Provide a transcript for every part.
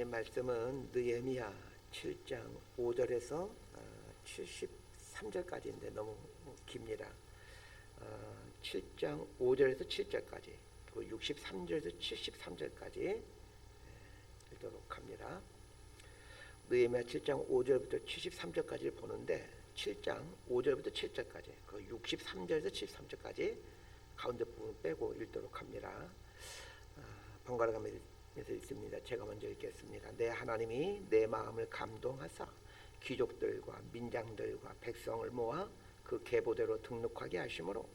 하나님 말씀은 느헤미야 7장 5절에서 73절까지인데 너무 깁니다. 7장 5절에서 7절까지 그리고 63절에서 73절까지 읽도록 합니다. 느헤미야 7장 5절부터 73절까지를 보는데 7장 5절부터 7절까지 그 63절에서 73절까지 가운데 부분 빼고 읽도록 합니다. 번갈아 가면서 있습니다. 제가 먼저 읽겠습니다. 내 하나님이 내 마음을 감동하사 귀족들과 민장들과 백성을 모아 그 계보대로 등록하게 하심으로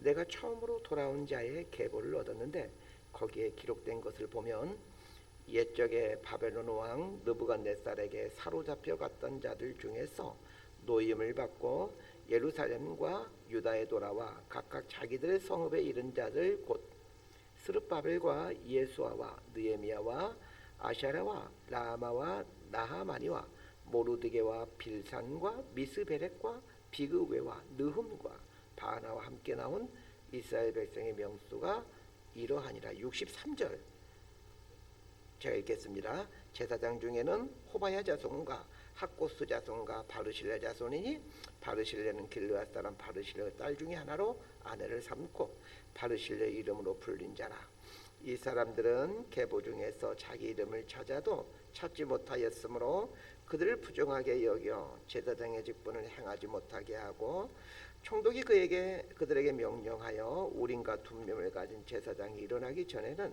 내가 처음으로 돌아온 자의 계보를 얻었는데 거기에 기록된 것을 보면 옛적에 바벨론 왕 느부갓네살에게 사로잡혀 갔던 자들 중에서 노임을 받고 예루살렘과 유다에 돌아와 각각 자기들의 성읍에 이른 자들 곧 스룹바벨과 예수아와 느헤미야와 아샤랴와 라마와 나하마니와 모르드게와 빌산과 미스베렉과 비그웨와 느흠과 바나와 함께 나온 이스라엘 백성의 명수가 이러하니라. 63절 제가 읽겠습니다. 제사장 중에는 호바야 자손과 학고스 자손과 바르실레 자손이니 바르실레는 길르앗 사람 바르실레의 딸 중에 하나로 아내를 삼고 바르실레 이름으로 불린 자라. 이 사람들은 계보 중에서 자기 이름을 찾아도 찾지 못하였으므로 그들을 부정하게 여겨 제사장의 직분을 행하지 못하게 하고 총독이 그들에게 명령하여 우림과 둠밈을 가진 제사장이 일어나기 전에는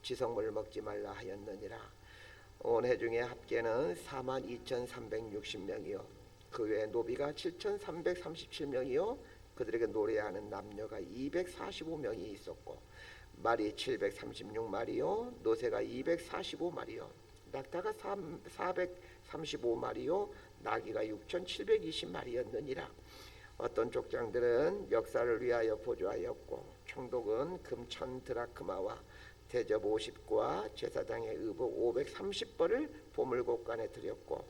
지성물을 먹지 말라 하였느니라. 온 회중의 합계는 42,360명이요 그 외에 노비가 7,337명이요 그들에게 노래하는 남녀가 245명이 있었고 말이 736마리요 노새가 245마리요 낙타가 435마리요 나귀가 6,720마리였느니라. 어떤 족장들은 역사를 위하여 보조하였고 총독은 금 1,000드라크마와 대접 50과 제사장의 의복 530벌을 보물곡간에 드렸고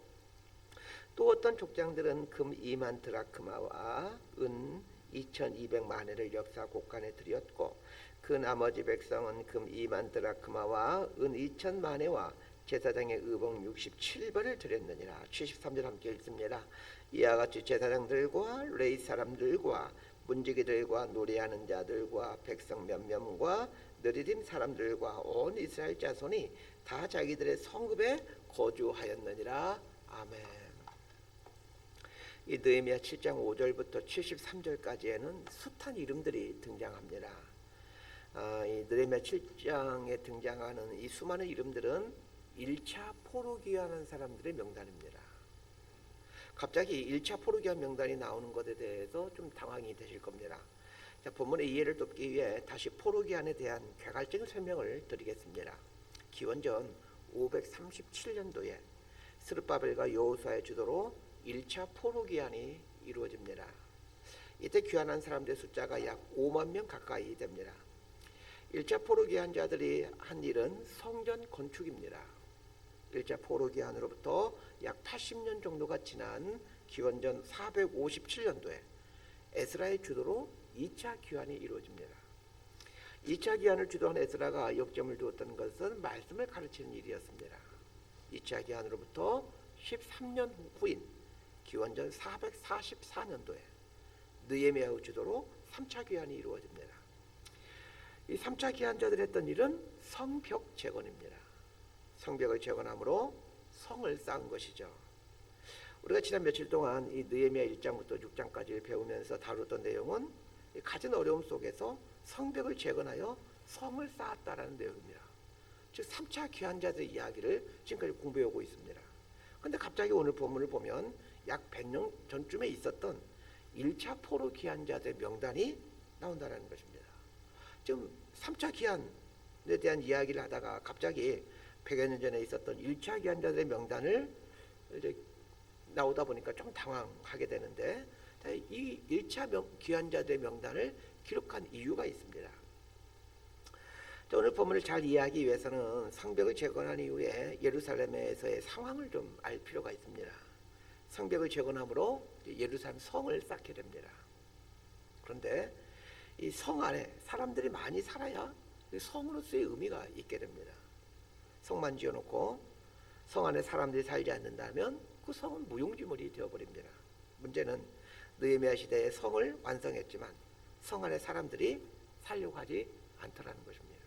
또 어떤 족장들은 금 2만 드라크마와 은 2,200만회를 역사 곡간에 드렸고 그 나머지 백성은 금 2만 드라크마와 은 2,000만회와 제사장의 의복 67벌을 드렸느니라. 73절 함께 읽습니다. 이와 같이 제사장들과 레위 사람들과 문지기들과 노래하는 자들과 백성 몇몇과 느리딤 사람들과 온 이스라엘 자손이 다 자기들의 성읍에 거주하였느니라. 아멘. 이 느헤미야 7장 5절부터 73절까지에는 숱한 이름들이 등장합니다. 이 느헤미야 7장에 등장하는 이 수많은 이름들은 1차 포로기환한 사람들의 명단입니다. 갑자기 1차 포로기환 명단이 나오는 것에 대해서 좀 당황이 되실 겁니다. 자, 본문의 이해를 돕기 위해 다시 포로기환에 대한 개괄적인 설명을 드리겠습니다. 기원전 537년도에 스룹바벨과 여호수아의 주도로 1차 포로기환이 이루어집니다. 이때 귀환한 사람들의 숫자가 약 5만 명 가까이 됩니다. 1차 포로기환자들이 한 일은 성전 건축입니다. 1차 포로기환으로부터 약 80년 정도가 지난 기원전 457년도에 에스라의 주도로 2차 귀환이 이루어집니다. 2차 귀환을 주도한 에스라가 역점을 두었던 것은 말씀을 가르치는 일이었습니다. 2차 귀환으로부터 13년 후인 기원전 444년도에 느헤미야의 주도로 3차 귀환이 이루어집니다. 이 3차 귀환자들이 했던 일은 성벽 재건입니다. 성벽을 재건함으로 성을 쌓은 것이죠. 우리가 지난 며칠 동안 이 느헤미야 1장부터 6장까지 배우면서 다뤘던 내용은 가진 어려움 속에서 성벽을 재건하여 성을 쌓았다라는 내용입니다. 즉 3차 귀환자들의 이야기를 지금까지 공부해오고 있습니다. 그런데 갑자기 오늘 본문을 보면 약 100년 전쯤에 있었던 1차 포로 귀환자들의 명단이 나온다는 것입니다. 지금 3차 귀환에 대한 이야기를 하다가 갑자기 100여 년 전에 있었던 1차 귀환자들의 명단을 이제 나오다 보니까 좀 당황하게 되는데 이 1차 귀환자들의 명단을 기록한 이유가 있습니다. 오늘 본문을 잘 이해하기 위해서는 성벽을 재건한 이후에 예루살렘에서의 상황을 좀 알 필요가 있습니다. 성벽을 재건함으로 예루살렘 성을 쌓게 됩니다. 그런데 이 성 안에 사람들이 많이 살아야 성으로서의 의미가 있게 됩니다. 성만 지어놓고 성 안에 사람들이 살지 않는다면 그 성은 무용지물이 되어버립니다. 문제는 느헤미야 시대에 성을 완성했지만 성 안에 사람들이 살려고 하지 않더라는 것입니다.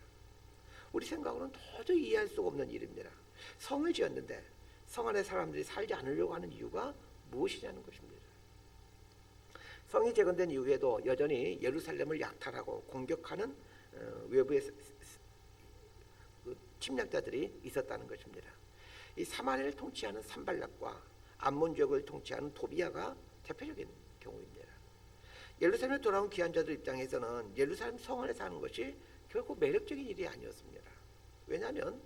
우리 생각으로는 도저히 이해할 수가 없는 일입니다. 성을 지었는데 성 안에 사람들이 살지 않으려고 하는 이유가 무엇이냐는 것입니다. 성이 재건된 이후에도 여전히 예루살렘을 약탈하고 공격하는 외부의 침략자들이 있었다는 것입니다. 이 사마리아를 통치하는 산발락과 암몬 지역을 통치하는 도비아가 대표적인 경우입니다. 예루살렘에 돌아온 귀환자들 입장에서는 예루살렘 성 안에 사는 것이 결코 매력적인 일이 아니었습니다. 왜냐하면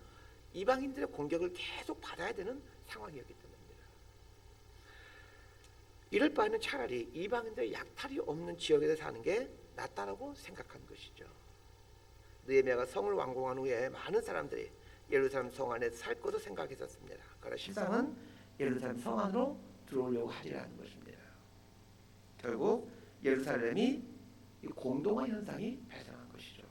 이방인들의 공격을 계속 받아야 되는 상황이었기 때문입니다. 이럴 바에는 차라리 이방인들의 약탈이 없는 지역에서 사는 게 낫다라고 생각한 것이죠. 느헤미야가 성을 완공한 후에 많은 사람들이 예루살렘 성 안에 살 것도 생각했었습니다. 그러나 실상은 예루살렘 성 안으로 들어오려고 하지 않은 것입니다. 결국 예루살렘이 공동화 현상이 발생한 것이죠.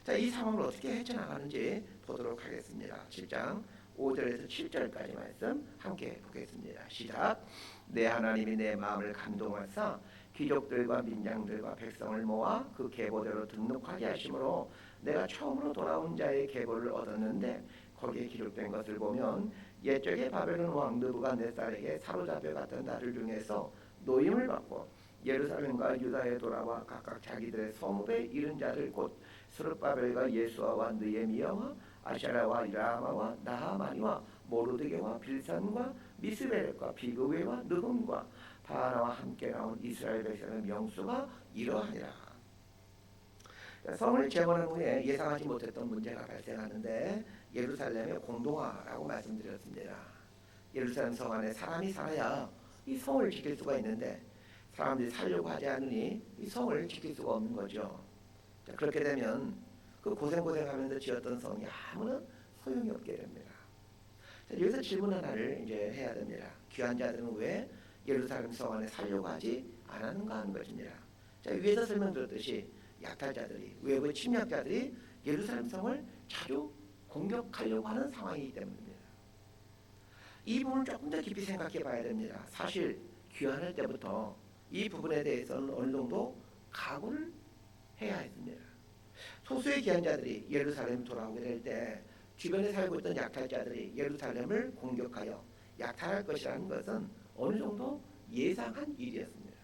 자, 이 상황을 어떻게 헤쳐나가는지 보도록 하겠습니다. 7장 5절에서 7절까지 말씀 함께 보겠습니다. 시작. 내 하나님이 내 마음을 감동하사 귀족들과 민장들과 백성을 모아 그 계보대로 등록하게 하심으로 내가 처음으로 돌아온 자의 계보를 얻었는데 거기에 기록된 것을 보면 옛적에 바벨론 왕 느부갓네살에게 사로잡혀 갔던 나를 중에서 노임을 받고 예루살렘과 유다에 돌아와 각각 자기들의 성읍에 이른 자들 곧 스룹바벨과 예수아와 느헤미야와 아샤라와 라마와 나하마니와 모르드게와 빌산과 미스베렉과 비그웨와 느흠과 바나와 함께 나온 이스라엘 백성의 명수가 이러하니라. 성을 재건한 후에 예상하지 못했던 문제가 발생하는데 예루살렘의 공동화라고 말씀드렸습니다. 예루살렘 성 안에 사람이 살아야 이 성을 지킬 수가 있는데 사람들이 살려고 하지 않으니 이 성을 지킬 수가 없는 거죠. 자, 그렇게 되면 그 고생하면서 지었던 성이 아무런 소용이 없게 됩니다. 자, 여기서 질문 하나를 이제 해야 됩니다. 귀한 자들은 왜 예루살렘 성 안에 살려고 하지 않았는가 하는 것입니다. 자, 위에서 설명드렸듯이 약탈자들이 외부의 침략자들이 예루살렘 성을 자주 공격하려고 하는 상황이기 때문입니다. 이 부분을 조금 더 깊이 생각해 봐야 됩니다. 사실 귀환할 때부터 이 부분에 대해서는 어느 정도 각오를 해야 했습니다. 소수의 귀환자들이 예루살렘 돌아오게 될 때 주변에 살고 있던 약탈자들이 예루살렘을 공격하여 약탈할 것이라는 것은 어느 정도 예상한 일이었습니다.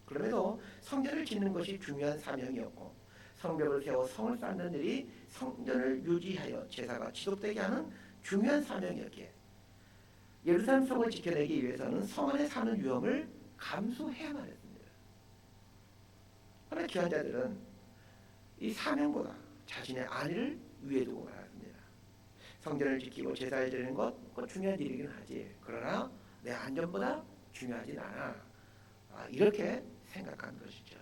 그럼에도 성전을 짓는 것이 중요한 사명이었고 성벽을 세워 성을 쌓는 일이 성전을 유지하여 제사가 지속되게 하는 중요한 사명이었기에 예루살렘 성을 지켜내기 위해서는 성 안에 사는 위험을 감수해야만 했습니다. 그러나 귀환자들은 이 사명보다 자신의 안위를 위에 두고 말았습니다. 성전을 지키고 제사를 드리는 것 그건 중요한 일이긴 하지. 그러나 내 안전보다 중요하진 않아. 이렇게 생각한 것이죠.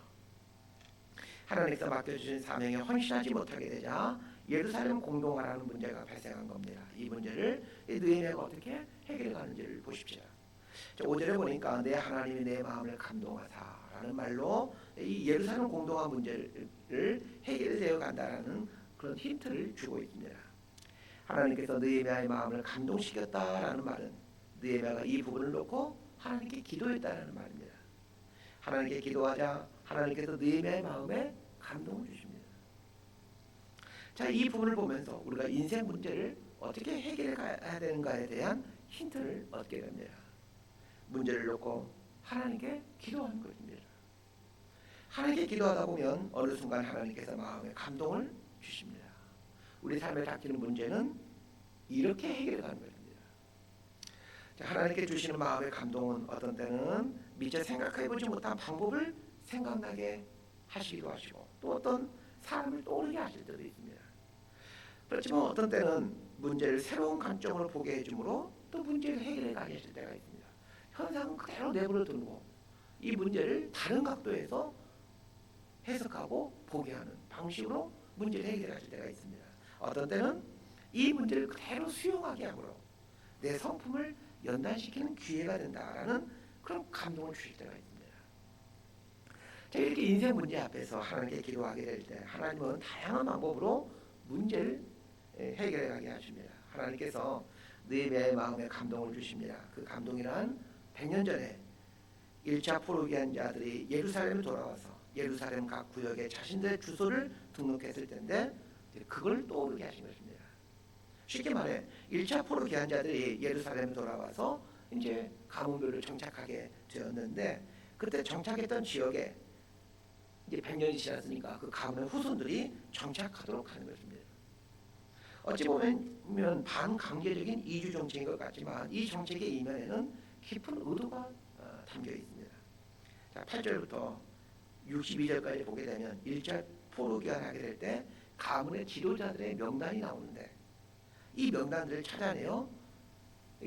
하나님께서 맡겨주신 사명에 헌신하지 못하게 되자 예루살렘 공동화라는 문제가 발생한 겁니다. 이 문제를 느헤미야가 어떻게 해결하는지를 보십시오. 5절에 보니까 내 하나님이 내 마음을 감동하사라는 말로 이 예루살렘 공동화 문제를 해결되어 간다라는 그런 힌트를 주고 있습니다. 하나님께서 느헤미야의 마음을 감동시켰다라는 말은 느헤미야가 이 부분을 놓고 하나님께 기도했다라는 말입니다. 하나님께 기도하자 하나님께서 느헤미야의 마음에 감동을 주십니다. 자, 이 부분을 보면서 우리가 인생 문제를 어떻게 해결해야 되는가에 대한 힌트를 얻게 됩니다. 문제를 놓고 하나님께 기도하는 것입니다. 하나님께 기도하다 보면 어느 순간 하나님께서 마음에 감동을 주십니다. 우리 삶에 닥치는 문제는 이렇게 해결하는 것입니다. 자, 하나님께 주시는 마음의 감동은 어떤 때는 미처 생각해보지 못한 방법을 생각나게 하시기도 하시고 또 어떤 사람을 떠오르게 하실 때도 있습니다. 그렇지만 어떤 때는 문제를 새로운 관점으로 보게 해주므로 또 문제를 해결해 가게 하실 때가 있습니다. 현상은 그대로 내버려 두고 이 문제를 다른 각도에서 해석하고 보게 하는 방식으로 문제를 해결하실 때가 있습니다. 어떤 때는 이 문제를 그대로 수용하게 함으로 내 성품을 연단시키는 기회가 된다라는 그런 감동을 주실 때가 있습니다. 자, 이렇게 인생 문제 앞에서 하나님께 기도하게 될 때 하나님은 다양한 방법으로 문제를 해결하게 하십니다. 하나님께서 느헤미야의 마음에 감동을 주십니다. 그 감동이란 100년 전에 1차 포로기한 자들이 예루살렘에 돌아와서 예루살렘 각 구역에 자신들의 주소를 등록했을 텐데 그걸 떠오르게 하신 것입니다. 쉽게 말해 1차 포로기한 자들이 예루살렘에 돌아와서 이제 가문별로 정착하게 되었는데 그때 정착했던 지역에 이제 100년이 지났으니까 그 가문의 후손들이 정착하도록 하는 것입니다. 어찌 보면 반강제적인 이주 정책인 것 같지만 이 정책의 이면에는 깊은 의도가 담겨 있습니다. 자, 8절부터 62절까지 보게 되면 1차 포로 귀환하게 될 때 가문의 지도자들의 명단이 나오는데 이 명단들을 찾아내어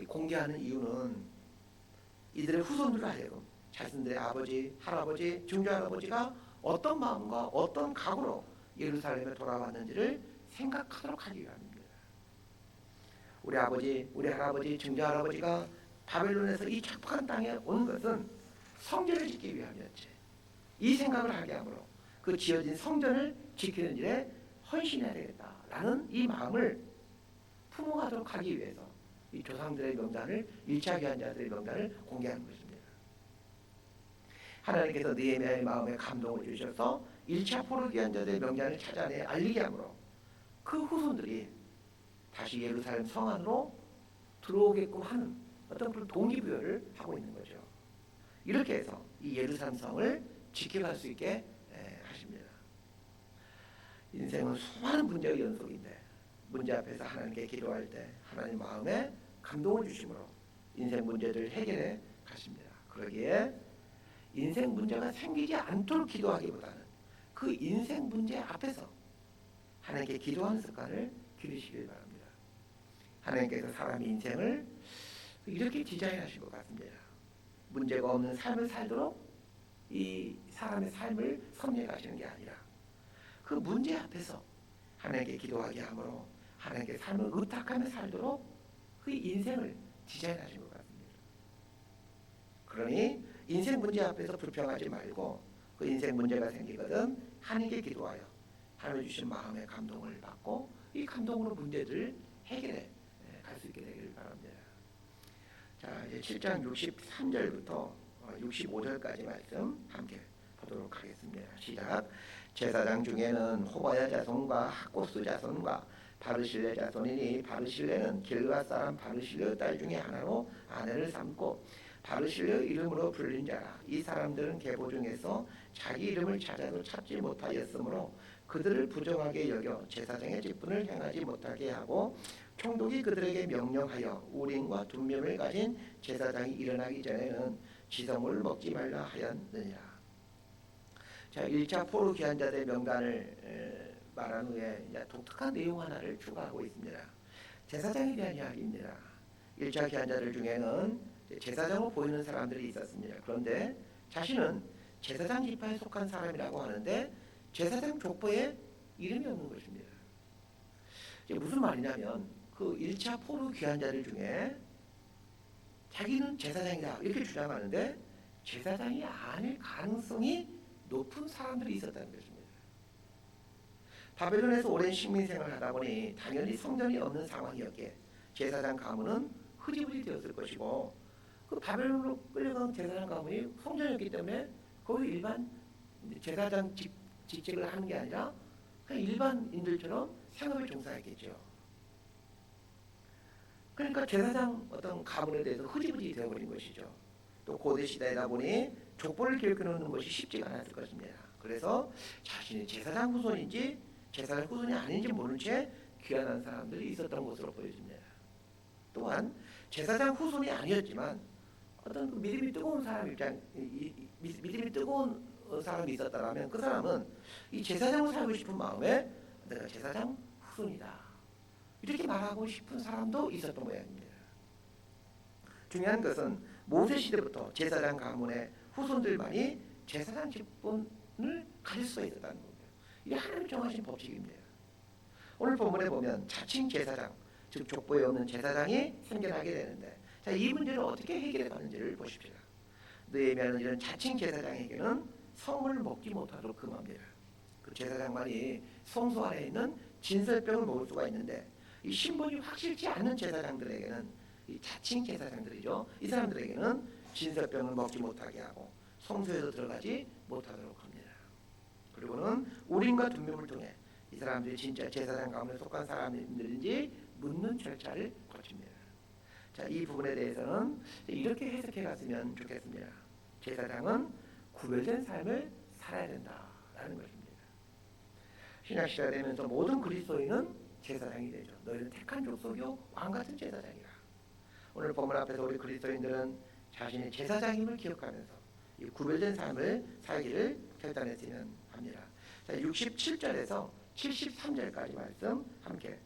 공개하는 이유는 이들의 후손들로 하여금 자신들의 아버지, 할아버지, 증조할아버지가 어떤 마음과 어떤 각오로 예루살렘에 돌아왔는지를 생각하도록 하기 위함입니다. 우리 아버지, 우리 할아버지, 증조할아버지가 바벨론에서 이 척박한 땅에 온 것은 성전을 짓기 위함이었지. 이 생각을 하게 하므로 그 지어진 성전을 지키는 일에 헌신해야 되겠다라는 이 마음을 품어가도록 하기 위해서 이 조상들의 명단을 1차 귀환자들의 명단을 공개하는 것입니다. 하나님께서 느헤미야의 마음에 감동을 주셔서 1차 포로 귀환자들의 명단을 찾아내 알리게 하므로 그 후손들이 다시 예루살렘 성 안으로 들어오게끔 하는 어떤 그런 동기부여를 하고 있는 거죠. 이렇게 해서 이 예루살렘 성을 지켜갈 수 있게 하십니다. 인생은 수많은 문제의 연속인데 문제 앞에서 하나님께 기도할 때 하나님 마음에 감동을 주심으로 인생 문제를 해결해 가십니다. 그러기에 인생 문제가 생기지 않도록 기도하기보다는 그 인생 문제 앞에서 하나님께 기도하는 습관을 기르시길 바랍니다. 하나님께서 사람의 인생을 이렇게 디자인하신 것 같습니다. 문제가 없는 삶을 살도록 이 사람의 삶을 섭리해 가시는 게 아니라 그 문제 앞에서 하나님께 기도하게 하므로 하나님께 삶을 의탁하며 살도록 그 인생을 디자인하신 것 같습니다. 그러니 인생 문제 앞에서 불평하지 말고 그 인생 문제가 생기거든 하나님께 기도하여 하나님 주신 마음의 감동을 받고 이 감동으로 문제들을 해결해 갈 수 있게 되기를 바랍니다. 자, 이제 7장 63절부터 65절까지 말씀 함께 보도록 하겠습니다. 시작. 제사장 중에는 호바야 자손과 학고스 자손과 바르실레 자손이니 바르실레는 길앗 사람 바르실레의 딸 중에 하나로 아내를 삼고 바르실레의 이름으로 불린 자라. 이 사람들은 계보 중에서 자기 이름을 찾아도 찾지 못하였으므로 그들을 부정하게 여겨 제사장의 직분을 행하지 못하게 하고 총독이 그들에게 명령하여 우림과 둠밈을 가진 제사장이 일어나기 전에는 지성물을 먹지 말라 하였느니라. 자, 1차 포로 귀환자들의 명단을 말한 후에 이제 독특한 내용 하나를 추가하고 있습니다. 제사장에 대한 이야기입니다. 1차 귀환자들 중에는 제사장으로 보이는 사람들이 있었습니다. 그런데 자신은 제사장 지파에 속한 사람이라고 하는데 제사장 족보에 이름이 없는 것입니다. 이게 무슨 말이냐면 그 1차 포로 귀환자들 중에 자기는 제사장이다 이렇게 주장하는데 제사장이 아닐 가능성이 높은 사람들이 있었다는 것입니다. 바벨론에서 오랜 식민생활을 하다 보니 당연히 성전이 없는 상황이었기에 제사장 가문은 흐지부지 되었을 것이고 그 바벨론으로 끌려간 제사장 가문이 성전이었기 때문에 거의 일반 제사장 직책을 하는 게 아니라 그냥 일반인들처럼 생업에 종사했겠죠. 그러니까 제사장 어떤 가문에 대해서 흐지부지 되어버린 것이죠. 또 고대 시대이다 보니 족보를 기록해놓는 것이 쉽지가 않았을 것입니다. 그래서 자신이 제사장 후손인지 제사장 후손이 아닌지 모른 채 귀환한 사람들이 있었던 것으로 보여집니다. 또한 제사장 후손이 아니었지만 어떤 그 믿음이 뜨거운 사람 믿음이 뜨거운 사람이 있었다면 그 사람은 이 제사장을 살고 싶은 마음에 내가 제사장 후손이다 이렇게 말하고 싶은 사람도 있었던 모양입니다. 중요한 것은 모세 시대부터 제사장 가문의 후손들만이 제사장 직분을 가질 수가 있었다는 겁니다. 이게 하나님 정하신 법칙입니다. 오늘 본문에 보면 자칭 제사장, 즉 족보에 없는 제사장이 생겨나게 되는데 자, 이 문제를 어떻게 해결해 가는지를 보십시오. 느헤미야는 이런 자칭 제사장에게는 성을 먹지 못하도록 금합니다. 그 제사장만이 성소 안에 있는 진설병을 먹을 수가 있는데 이 신분이 확실치 않은 제사장들에게는, 이 자칭 제사장들이죠, 이 사람들에게는 진설병을 먹지 못하게 하고 성소에도 들어가지 못하도록 합니다. 그리고는 우림과 둠밈을 통해 이 사람들이 진짜 제사장 가운데 속한 사람들인지 묻는 절차를 거칩니다. 자, 이 부분에 대해서는 이렇게 해석해 갔으면 좋겠습니다. 제사장은 구별된 삶을 살아야 된다라는 것입니다. 신약 시대가 되면서 모든 그리스도인은 제사장이 되죠. 너희는 택한 족속이요 왕 같은 제사장이라. 오늘 본문 앞에서 우리 그리스도인들은 자신의 제사장임을 기억하면서 이 구별된 삶을 살기를 결단했으면 합니다. 자, 67절에서 73절까지 말씀 함께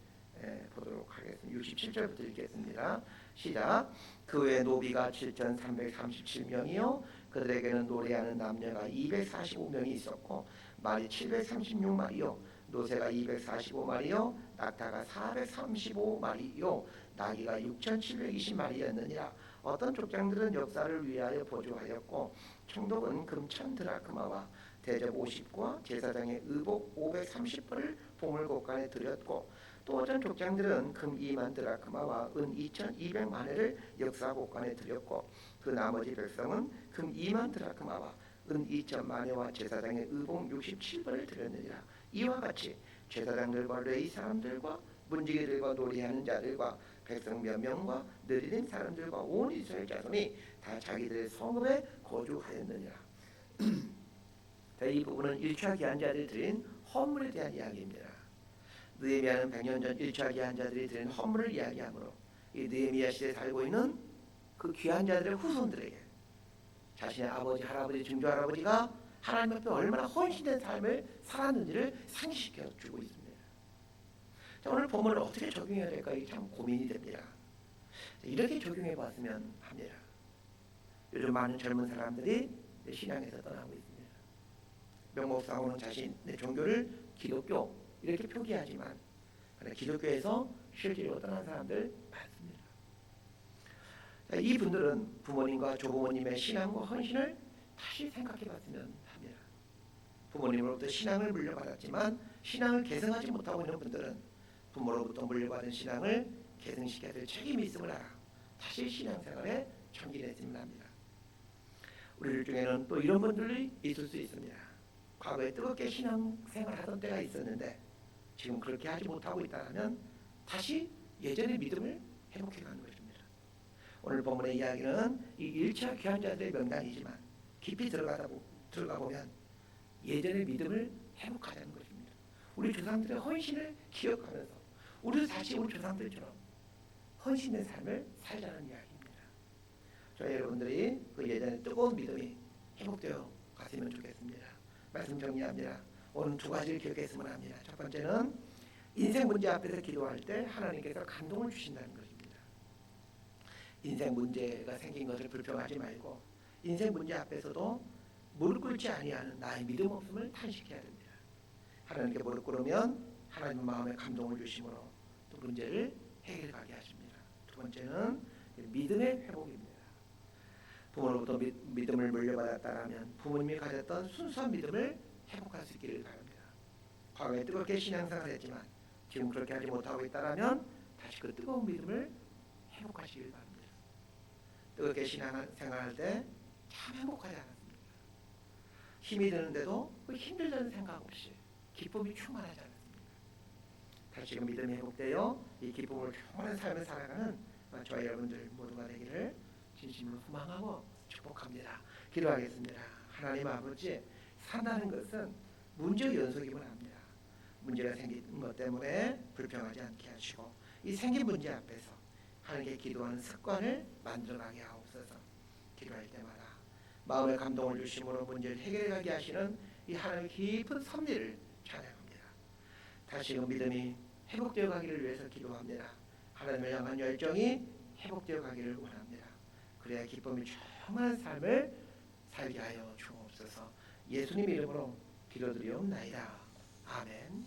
보도록 하겠습니다. 67절부터 읽겠습니다. 시작. 그 외에 노비가 7,337명이요 그들에게는 노래하는 남녀가 245명이 있었고 말이 736마리요 노새가 245마리요 낙타가 435마리요 나귀가 6,720마리였느니라. 어떤 족장들은 역사를 위하여 보조하였고 총독은 금 1,000드라크마와 대접 50과 제사장의 의복 530벌을 보물곡간에 드렸고 또 어떤 족장들은 금 2만 드라크마와 은 2,200만회를 역사곡간에 드렸고 그 나머지 백성은 금 2만 드라크마와 은 2,000만회와 제사장의 의복 67벌을 드렸느니라. 이와 같이 제사장들과 레위 사람들과 문지기들과 노래하는 자들과 백성 몇 명과 느리는 사람들과 온 이스라엘 자손이 다 자기들의 성읍에 거주하였느니라. 이 부분은 1차 귀한 자들이 드린 헌물에 대한 이야기입니다. 느헤미야는 100년 전 1차 귀한 자들이 드린 헌물을 이야기하므로 이 느헤미야 시대에 살고 있는 그 귀한 자들의 후손들에게 자신의 아버지, 할아버지, 증조할아버지가 하나님 앞에 얼마나 헌신된 삶을 살았는지를 상기시켜 주고 있습니다. 자, 오늘 본문을 어떻게 적용해야 될까 참 고민이 됩니다. 이렇게 적용해 봤으면 합니다. 요즘 많은 젊은 사람들이 신앙에서 떠나고 있습니다. 명목상으로는 자신의 종교를 기독교 이렇게 표기하지만 기독교에서 실제로 떠난 사람들 많습니다. 자, 이 분들은 부모님과 조부모님의 신앙과 헌신을 다시 생각해 봤으면 합니다. 부모님으로부터 신앙을 물려받았지만 신앙을 계승하지 못하고 있는 분들은 부모로부터 물려받은 신앙을 계승시켜야 될 책임이 있음을 알아 다시 신앙생활에 전진했으면 합니다. 우리들 중에는 또 이런 분들이 있을 수 있습니다. 과거에 뜨겁게 신앙생활 하던 때가 있었는데 지금 그렇게 하지 못하고 있다면 다시 예전의 믿음을 회복해가는 것입니다. 오늘 본문의 이야기는 이 1차 귀한 자들의 명단이지만 깊이 들어가 보면 예전의 믿음을 회복하자는 것입니다. 우리 조상들의 헌신을 기억하면서 우리도 다시 우리 조상들처럼 헌신의 삶을 살자는 이야기입니다. 저희 여러분들이 그 예전의 뜨거운 믿음이 회복되어 갔으면 좋겠습니다. 말씀 정리합니다. 오늘 두 가지를 기억했으면 합니다. 첫 번째는 인생 문제 앞에서 기도할 때 하나님께서 감동을 주신다는 것입니다. 인생 문제가 생긴 것을 불평하지 말고 인생 문제 앞에서도 무릎 꿇지 아니하는 나의 믿음 없음을 탄식해야 됩니다. 하나님께 무릎 꿇으면 하나님 마음에 감동을 주심으로 또 문제를 해결하게 하십니다. 두 번째는 믿음의 회복입니다. 부모로부터 믿음을 물려받았다면 부모님이 가졌던 순수한 믿음을 회복할 수 있기를 바랍니다. 과거에 뜨겁게 신앙생활을 했지만 지금 그렇게 하지 못하고 있다면 다시 그 뜨거운 믿음을 회복하시길 바랍니다. 뜨겁게 신앙생활할 때 참 행복하지 않았습니까? 힘이 드는데도 그 힘들다는 생각 없이 기쁨이 충만하지 않았습니까? 다시금 믿음이 회복되어 이 기쁨을 충만한 삶을 살아가는 저희 여러분들 모두가 되기를 진심으로 소망하고 축복합니다. 기도하겠습니다. 하나님 아버지, 산다는 것은 문제의 연속임을 압니다. 문제가 생긴 것 때문에 불평하지 않게 하시고 이 생긴 문제 앞에서 하나님께 기도하는 습관을 만들어가게 하옵소서. 기도할 때마다 마음의 감동을 주심으로 문제를 해결하게 하시는 이 하나님의 깊은 섭리를 찬양합니다. 다시금 믿음이 회복되어 가기를 위해서 기도합니다. 하나님을 향한 열정이 회복되어 가기를 원합니다. 그래야 기쁨이 충만한 삶을 살게 하여 주옵소서. 예수님 이름으로 기도드리옵나이다. 아멘.